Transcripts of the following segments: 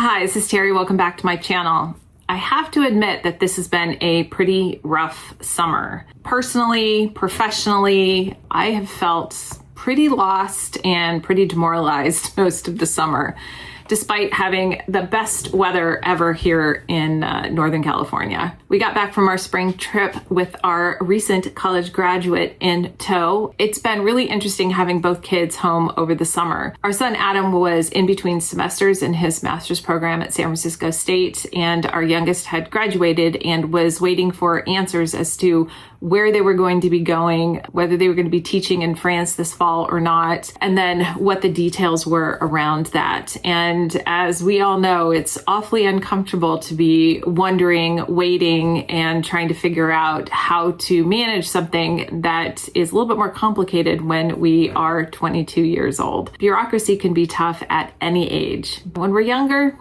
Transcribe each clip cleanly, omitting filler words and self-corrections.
Hi, this is Terri. Welcome back to my channel. I have to admit that this has been a pretty rough summer. Personally, professionally, I have felt pretty lost and pretty demoralized most of the summer, despite having the best weather ever here in Northern California. We got back from our spring trip with our recent college graduate in tow. It's been really interesting having both kids home over the summer. Our son Adam was in between semesters in his master's program at San Francisco State, and our youngest had graduated and was waiting for answers as to where they were going to be going, whether they were going to be teaching in France this fall or not, and then what the details were around that. And as we all know, it's awfully uncomfortable to be wondering, waiting, and trying to figure out how to manage something that is a little bit more complicated when we are 22 years old. Bureaucracy can be tough at any age. When we're younger,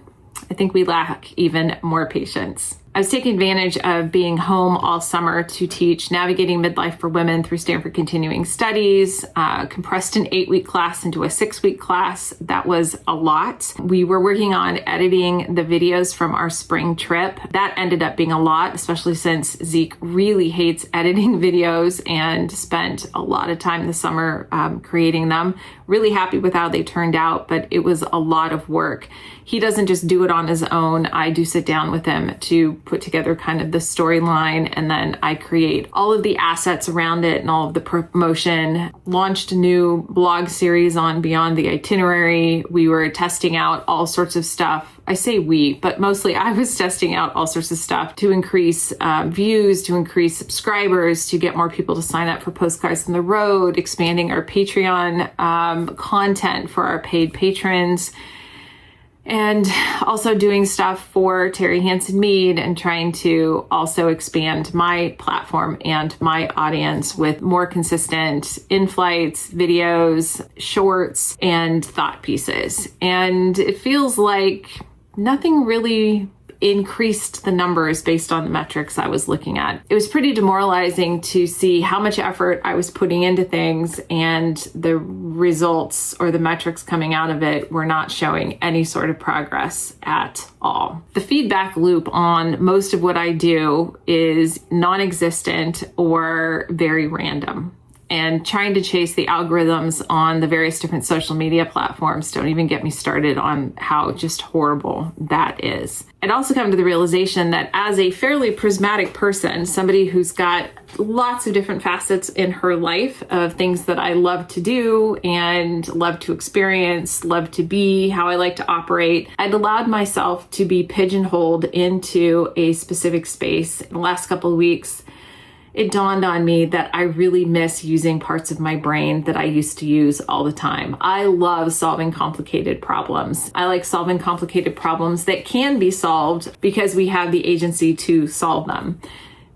I think we lack even more patience. I was taking advantage of being home all summer to teach Navigating Midlife for Women through Stanford Continuing Studies, compressed an 8-week class into a 6-week class. That was a lot. We were working on editing the videos from our spring trip. That ended up being a lot, especially since Zeke really hates editing videos and spent a lot of time this summer creating them. Really happy with how they turned out, but it was a lot of work. He doesn't just do it on his own. I do sit down with him to put together kind of the storyline, and then I create all of the assets around it and all of the promotion. Launched a new blog series on Beyond the Itinerary. We were testing out all sorts of stuff. I say we, but mostly I was testing out all sorts of stuff to increase views, to increase subscribers, to get more people to sign up for Postcards on the Road, expanding our Patreon content for our paid patrons, and also doing stuff for Terri, Hanson, Mead, and trying to also expand my platform and my audience with more consistent in-flights, videos, shorts, and thought pieces. And it feels like nothing really increased the numbers based on the metrics I was looking at. It was pretty demoralizing to see how much effort I was putting into things, and the results or the metrics coming out of it were not showing any sort of progress at all. The feedback loop on most of what I do is non-existent or very random. And trying to chase the algorithms on the various different social media platforms, don't even get me started on how just horrible that is. I'd also come to the realization that as a fairly prismatic person, somebody who's got lots of different facets in her life of things that I love to do and love to experience, love to be, how I like to operate, I'd allowed myself to be pigeonholed into a specific space. In the last couple of weeks, it dawned on me that I really miss using parts of my brain that I used to use all the time. I love solving complicated problems. I like solving complicated problems that can be solved because we have the agency to solve them.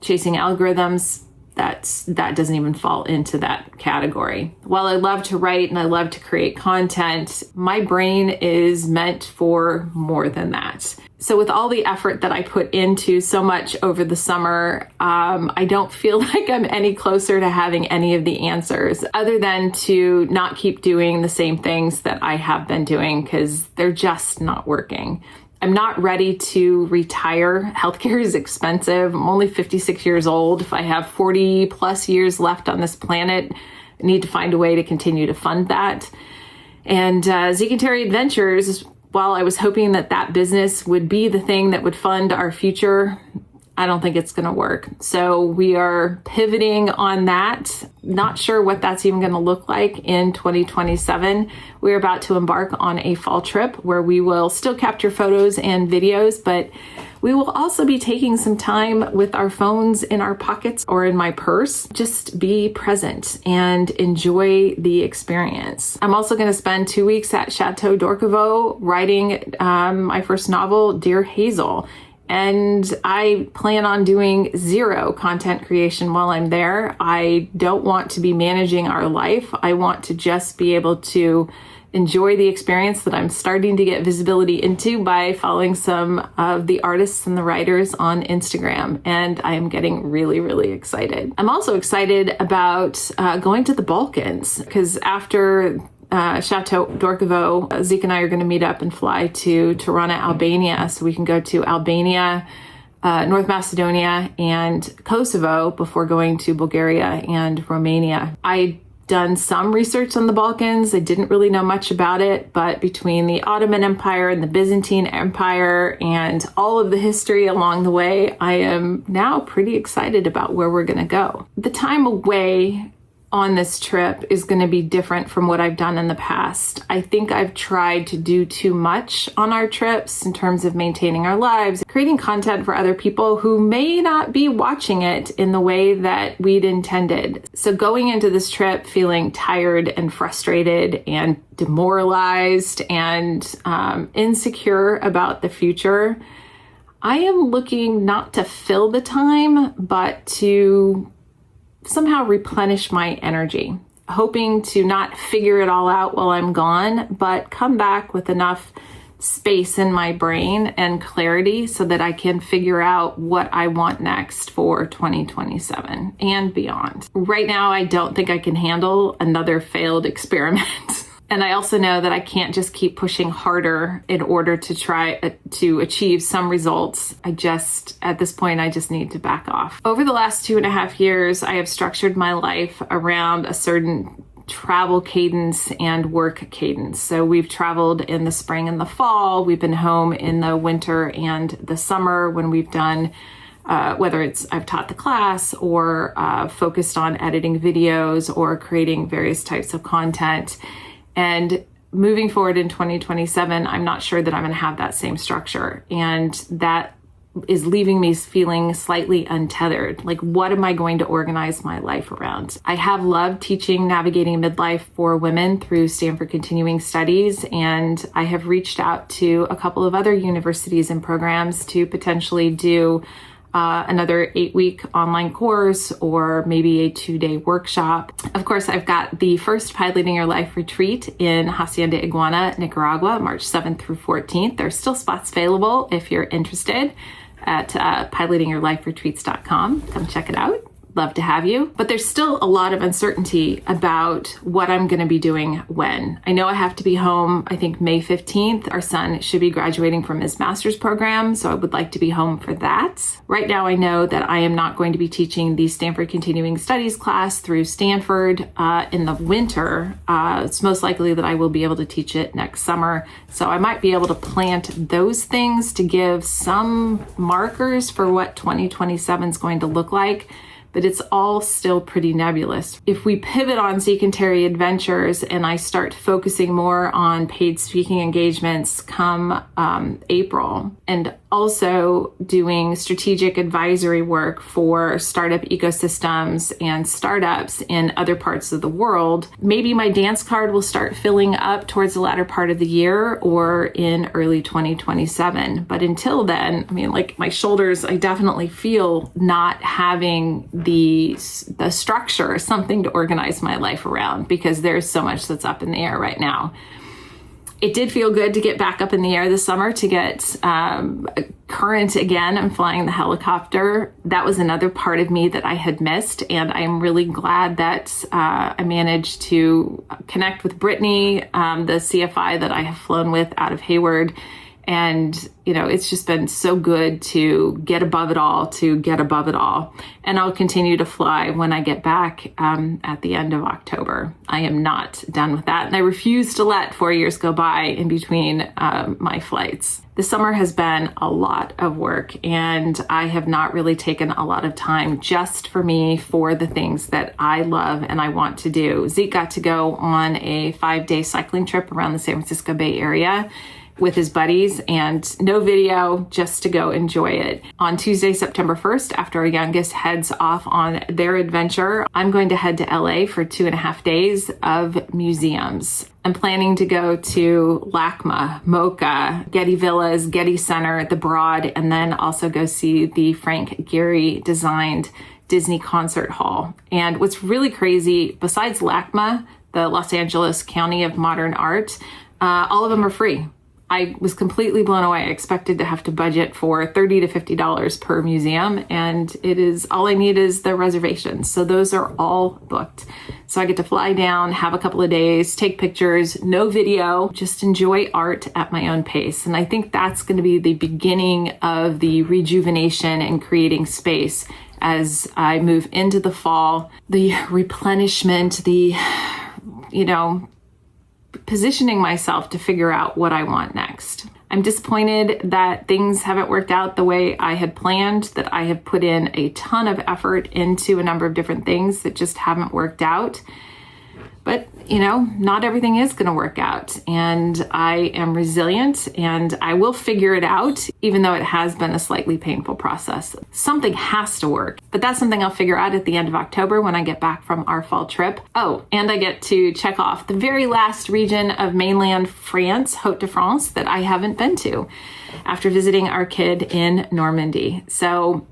Chasing algorithms, that doesn't even fall into that category. While I love to write and I love to create content, my brain is meant for more than that. So with all the effort that I put into so much over the summer, I don't feel like I'm any closer to having any of the answers other than to not keep doing the same things that I have been doing because they're just not working. I'm not ready to retire. Healthcare is expensive. I'm only 56 years old. If I have 40 plus years left on this planet, I need to find a way to continue to fund that. And Zeke and Terri Adventures, while I was hoping that that business would be the thing that would fund our future, I don't think it's going to work. So we are pivoting on that. Not sure what that's even going to look like in 2027. We're about to embark on a fall trip where we will still capture photos and videos, but we will also be taking some time with our phones in our pockets or in my purse. Just be present and enjoy the experience. I'm also going to spend 2 weeks at Château writing my first novel, Dear Hazel. And I plan on doing zero content creation while I'm there. I don't want to be managing our life. I want to just be able to enjoy the experience that I'm starting to get visibility into by following some of the artists and the writers on Instagram. And I am getting really, really excited. I'm also excited about going to the Balkans because after Château d'Orcovo, Zeke and I are going to meet up and fly to Tirana, Albania, so we can go to Albania, North Macedonia, and Kosovo before going to Bulgaria and Romania. I'd done some research on the Balkans. I didn't really know much about it, but between the Ottoman Empire and the Byzantine Empire and all of the history along the way, I am now pretty excited about where we're going to go. The time away on this trip is going to be different from what I've done in the past. I think I've tried to do too much on our trips in terms of maintaining our lives, creating content for other people who may not be watching it in the way that we'd intended. So going into this trip feeling tired and frustrated and demoralized and insecure about the future, I am looking not to fill the time, but to somehow replenish my energy, hoping to not figure it all out while I'm gone, but come back with enough space in my brain and clarity so that I can figure out what I want next for 2027 and beyond. Right now, I don't think I can handle another failed experiment. And I also know that I can't just keep pushing harder in order to try to achieve some results. At this point, I just need to back off. Over the last 2.5 years, I have structured my life around a certain travel cadence and work cadence. So we've traveled in the spring and the fall. We've been home in the winter and the summer when we've done whether it's I've taught the class or focused on editing videos or creating various types of content. And moving forward in 2027, I'm not sure that I'm going to have that same structure. And that is leaving me feeling slightly untethered. Like, what am I going to organize my life around? I have loved teaching navigating midlife for women through Stanford Continuing Studies, and I have reached out to a couple of other universities and programs to potentially do another 8-week online course or maybe a 2-day workshop. Of course, I've got the first Piloting Your Life retreat in Hacienda Iguana, Nicaragua, March 7th through 14th. There's still spots available if you're interested at pilotingyourliferetreats.com. Come check it out. Love to have you. But there's still a lot of uncertainty about what I'm going to be doing when. I know I have to be home, I think May 15th. Our son should be graduating from his master's program, so I would like to be home for that. Right now, I know that I am not going to be teaching the Stanford Continuing Studies class through Stanford in the winter. It's most likely that I will be able to teach it next summer. So I might be able to plant those things to give some markers for what 2027 is going to look like. But it's all still pretty nebulous. If we pivot on Zeke and Terri Adventures and I start focusing more on paid speaking engagements come April, and also doing strategic advisory work for startup ecosystems and startups in other parts of the world, maybe my dance card will start filling up towards the latter part of the year or in early 2027. But until then, I mean, like my shoulders, I definitely feel not having the structure, something to organize my life around, because there's so much that's up in the air right now. It did feel good to get back up in the air this summer, to get current again. I'm flying the helicopter. That was another part of me that I had missed, and I'm really glad that I managed to connect with Brittany, the CFI that I have flown with out of Hayward. And, you know, it's just been so good to get above it all, And I'll continue to fly when I get back at the end of October. I am not done with that. And I refuse to let 4 years go by in between my flights. The summer has been a lot of work, and I have not really taken a lot of time just for me, for the things that I love and I want to do. Zeke got to go on a 5-day cycling trip around the San Francisco Bay Area with his buddies, and no video, just to go enjoy it. On Tuesday, September 1st, after our youngest heads off on their adventure, I'm going to head to LA for 2.5 days of museums. I'm planning to go to LACMA, MoCA, Getty Villas, Getty Center, the Broad, and then also go see the Frank Gehry designed Disney Concert Hall. And what's really crazy, besides LACMA, the Los Angeles County of Modern Art, all of them are free. I was completely blown away. I expected to have to budget for $30 to $50 per museum, and all I need is the reservations. So those are all booked. So I get to fly down, have a couple of days, take pictures, no video, just enjoy art at my own pace. And I think that's going to be the beginning of the rejuvenation and creating space as I move into the fall, the replenishment, positioning myself to figure out what I want next. I'm disappointed that things haven't worked out the way I had planned, that I have put in a ton of effort into a number of different things that just haven't worked out. But, not everything is going to work out, and I am resilient and I will figure it out, even though it has been a slightly painful process. Something has to work, but that's something I'll figure out at the end of October when I get back from our fall trip. Oh, and I get to check off the very last region of mainland France, Hauts-de-France, that I haven't been to after visiting our kid in Normandy. So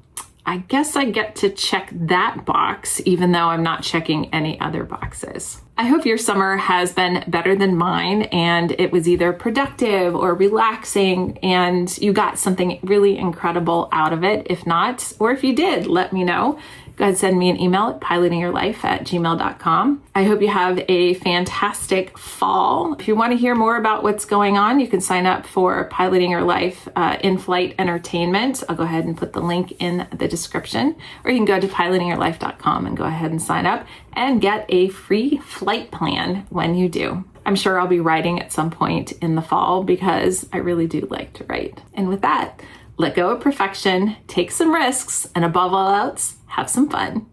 I guess I get to check that box, even though I'm not checking any other boxes. I hope your summer has been better than mine and it was either productive or relaxing and you got something really incredible out of it. If not, or if you did, let me know. Go ahead and send me an email at pilotingyourlife@gmail.com. I hope you have a fantastic fall. If you want to hear more about what's going on, you can sign up for Piloting Your Life in-flight entertainment. I'll go ahead and put the link in the description, or you can go to pilotingyourlife.com and go ahead and sign up and get a free flight plan when you do. I'm sure I'll be writing at some point in the fall because I really do like to write. And with that, let go of perfection, take some risks, and above all else, have some fun.